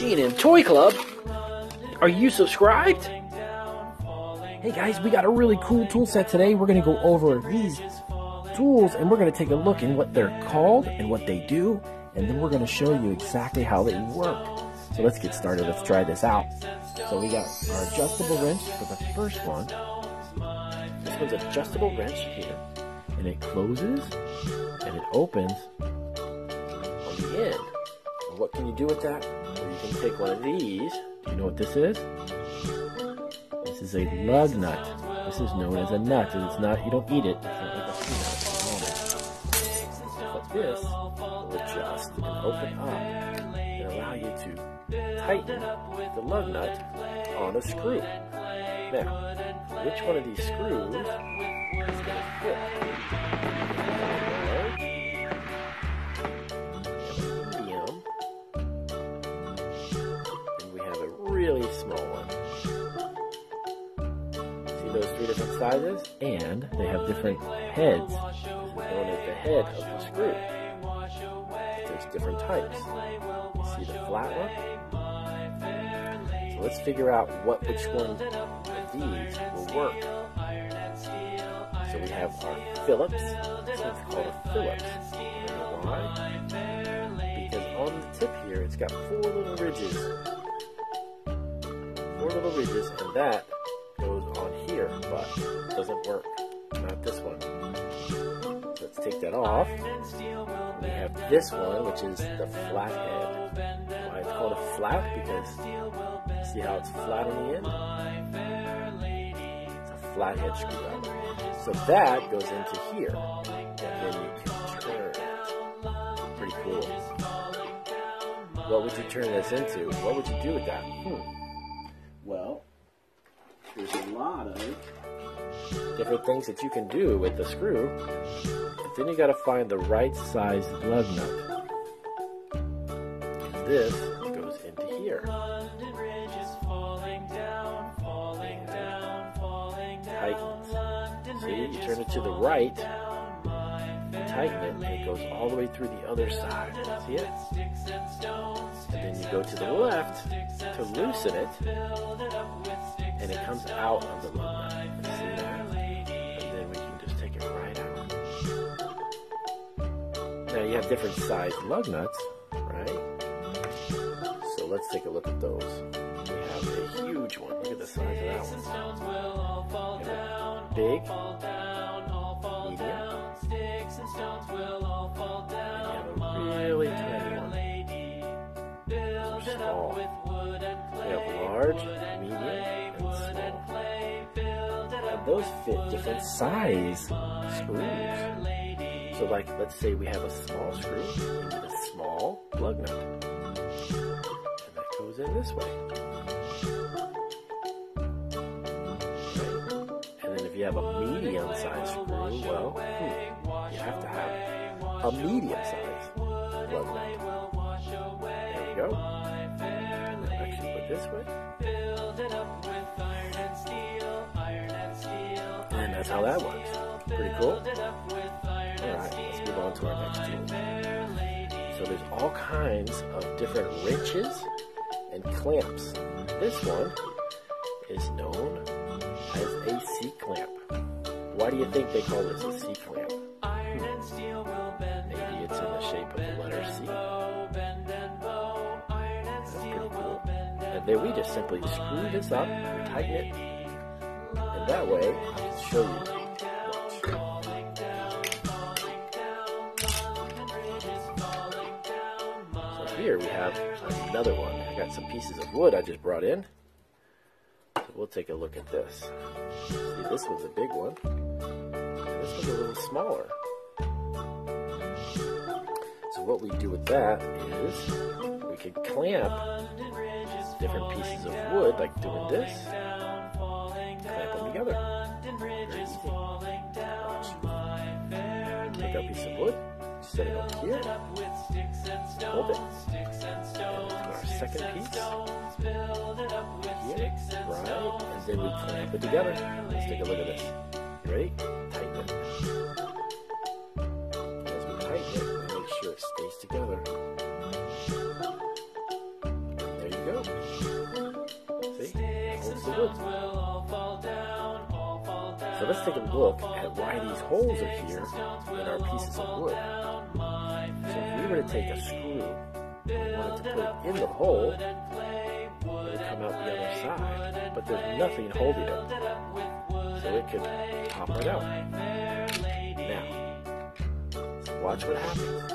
G&M Toy Club. Are you subscribed? Hey guys, we got a really cool tool set today. We're going to go over these tools and we're going to take a look at what they're called and what they do, and then we're going to show you exactly how they work. So let's get started. Let's try this out. So we got our adjustable wrench for the first one. This one's adjustable wrench here, and it closes and it opens on the end. And what can you do with that? Well, you can take one of these. Do you know what this is? This is a lug nut. This is known as a nut. It's not, you don't eat it. It's not like a peanut. But this will adjust and open up and allow you to tighten the lug nut on a screw. Now, which one of these screws is going to fit? Medium, and we have a really small one. See those three different sizes? And they have different heads. This is known as the head of the screw. There's different types. You see the flat one? So let's figure out which one of these will work. So we have our Phillips. This one's called a Phillips. You know why? Because on the tip here, it's got four little ridges. And that goes on here, but it doesn't work. Not this one. Let's take that off. We have this one, which is the flat head. Why it's called a flat? Because see how it's flat on the end? It's a flathead screwdriver. So that goes into here, and then you can turn it. Pretty cool. What would you turn this into? What would you do with that? Well, there's a lot of different things that you can do with the screw, but then you got to find the right size lug nut. This goes into here. Tightens. See, you turn it to the right, tighten it, and it goes all the way through the other side. See it? And then you go to the left to loosen it, and it comes out of the lug nut. See that? And then we can just take it right out. Now you have different sized lug nuts, right? So let's take a look at those. We have a huge one. Look at the size of that one. We have a big, medium, and we have a really tiny one. Small. We have large, medium, and small. And those fit different size screws. So like, let's say we have a small screw, we need a small lug nut. And that goes in this way. Right? And then if you have a medium size screw, well, you have to have a medium size lug nut. There we go. And then actually put this way. And that's how that works. Pretty cool. Alright, let's move on to our next tool. So there's all kinds of different wrenches and clamps. This one is known as a C-clamp. Why do you think they call this a C-clamp? Maybe it's in the shape of the letter C. That's pretty cool. And then we just simply screw this up, tighten it, and that way I can show you. Here we have another one. I got some pieces of wood I just brought in. So we'll take a look at this. See, this one's a big one. And this one's a little smaller. So what we do with that is we can clamp different pieces of wood, like doing this. Clamp them together. Very easy. Watch. Take a piece of wood, set it on here, hold it. Our second piece here, right, and then we clamp it together. Let's take a look at this. You ready? Tighten it. As we tighten it, we make sure it stays together. And there you the wood. So let's take a look at why these holes are here in our pieces of wood. So if we were to take a screw and we wanted to put it in the hole, it would come out the other side, but there's nothing holding it. So it could pop right out. Now, watch what happens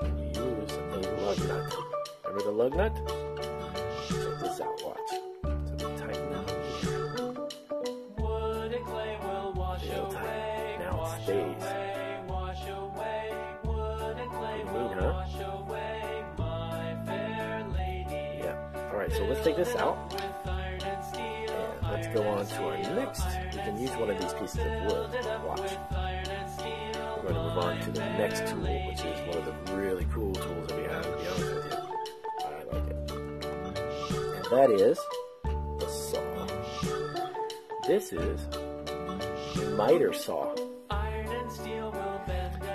when you use a lug nut. Remember the lug nut? Check this out, watch. So we tighten that here. Real tight. Now it stays. Pretty neat, huh? Yeah. Alright, so let's take this out. And let's go on to our next. We can use one of these pieces of wood. Watch. We're going to move on to the next tool, which is one of the really cool tools that we have, to be honest with you. I like it. And that is the saw. This is a miter saw.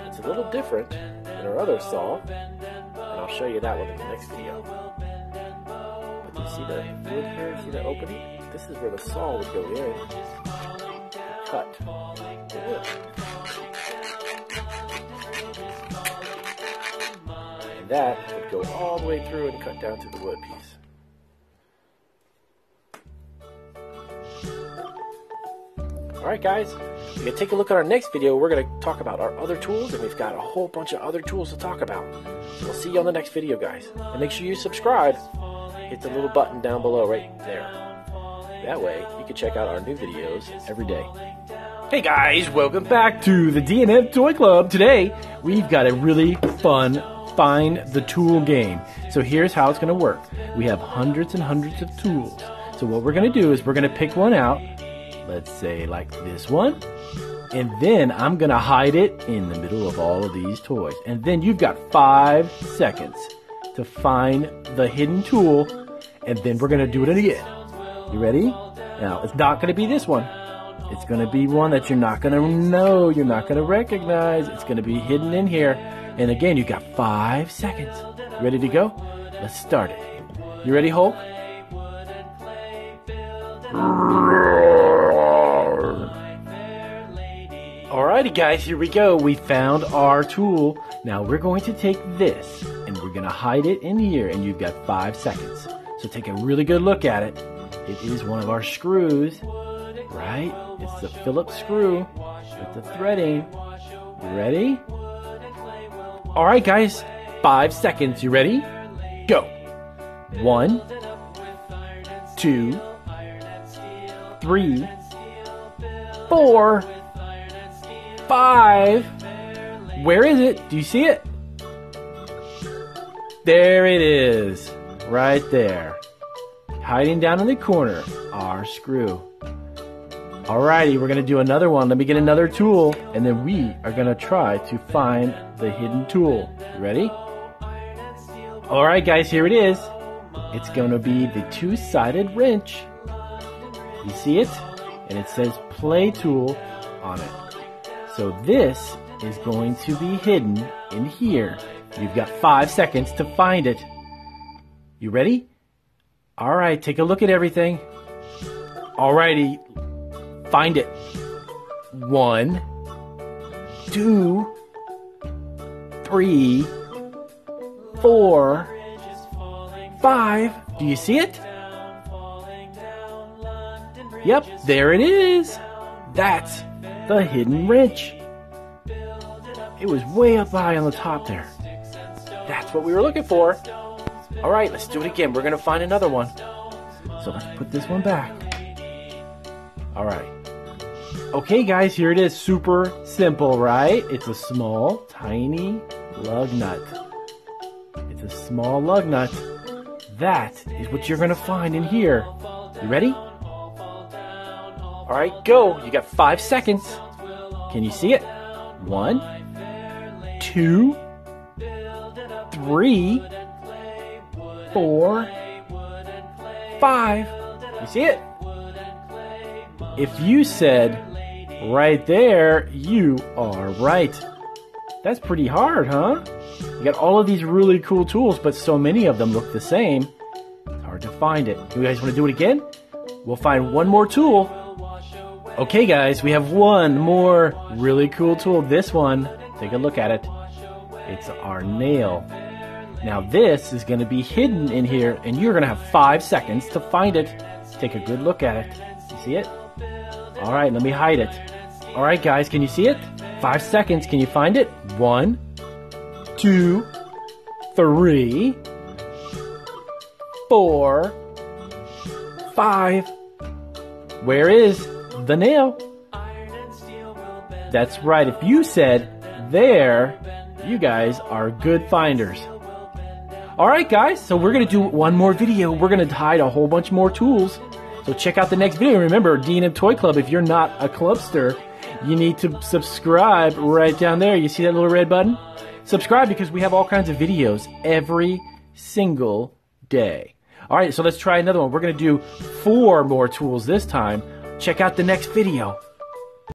It's a little different than our other saw, and I'll show you that one in the next video. But do you see the wood here? See the opening? This is where the saw would go in and cut the wood. That would go all the way through and cut down to the wood piece. Alright guys, we're going to take a look at our next video. We're going to talk about our other tools, and we've got a whole bunch of other tools to talk about. So we'll see you on the next video, guys. And make sure you subscribe. Hit the little button down below right there. That way you can check out our new videos every day. Hey guys, welcome back to the D&M Toy Club. Today, we've got a really fun Find the Tool game. So here's how it's going to work. We have hundreds and hundreds of tools. So what we're going to do is we're going to pick one out. Let's say like this one. And then I'm going to hide it in the middle of all of these toys. And then you've got 5 seconds to find the hidden tool. And then we're going to do it again. You ready? Now, it's not going to be this one. It's going to be one that you're not going to know. You're not going to recognize. It's going to be hidden in here. And again, you got 5 seconds. Ready to go? Let's start it. You ready, Hulk? Alrighty, guys, here we go. We found our tool. Now we're going to take this and we're going to hide it in here. And you've got 5 seconds. So take a really good look at it. It is one of our screws, right? It's the Phillips screw with the threading. You ready? All right, guys, 5 seconds. You ready? Go. 1, 2, 3, 4, 5. Where is it? Do you see it? There it is. Right there. Hiding down in the corner. Our screw. Alrighty, we're going to do another one. Let me get another tool, and then we are going to try to find the hidden tool. You ready? Alright guys, here it is. It's going to be the 2-sided wrench. You see it? And it says play tool on it. So this is going to be hidden in here. You've got 5 seconds to find it. You ready? Alright, take a look at everything. Alrighty. Find it. 1, 2, 3, 4, 5. Do you see it? Yep, there it is. That's the hidden wrench. It was way up high on the top there. That's what we were looking for. All right, let's do it again. We're going to find another one. So let's put this one back. All right. Okay, guys, here it is. Super simple, right? It's a small, tiny lug nut. It's a small lug nut. That is what you're going to find in here. You ready? All right, go. You got 5 seconds. Can you see it? 1, 2, 3, 4, 5. You see it? If you said right there, you are right. That's pretty hard, huh? You got all of these really cool tools, but so many of them look the same. It's hard to find it. You guys want to do it again? we'll find one more tool. Okay guys, we have one more really cool tool. This one, take a look at it. It's our nail. Now this is going to be hidden in here, and you're going to have 5 seconds to find it. Take a good look at it. You see it? Alright, let me hide it. Alright guys, can you see it? 5 seconds, can you find it? 1, 2, 3, 4, 5. Where is the nail? That's right, if you said there, you guys are good finders. Alright guys, so we're going to do one more video. We're going to hide a whole bunch more tools. So check out the next video. Remember, D&M Toy Club, if you're not a clubster, you need to subscribe right down there. You see that little red button? Subscribe, because we have all kinds of videos every single day. Alright, so let's try another one. We're going to do 4 more tools this time. Check out the next video.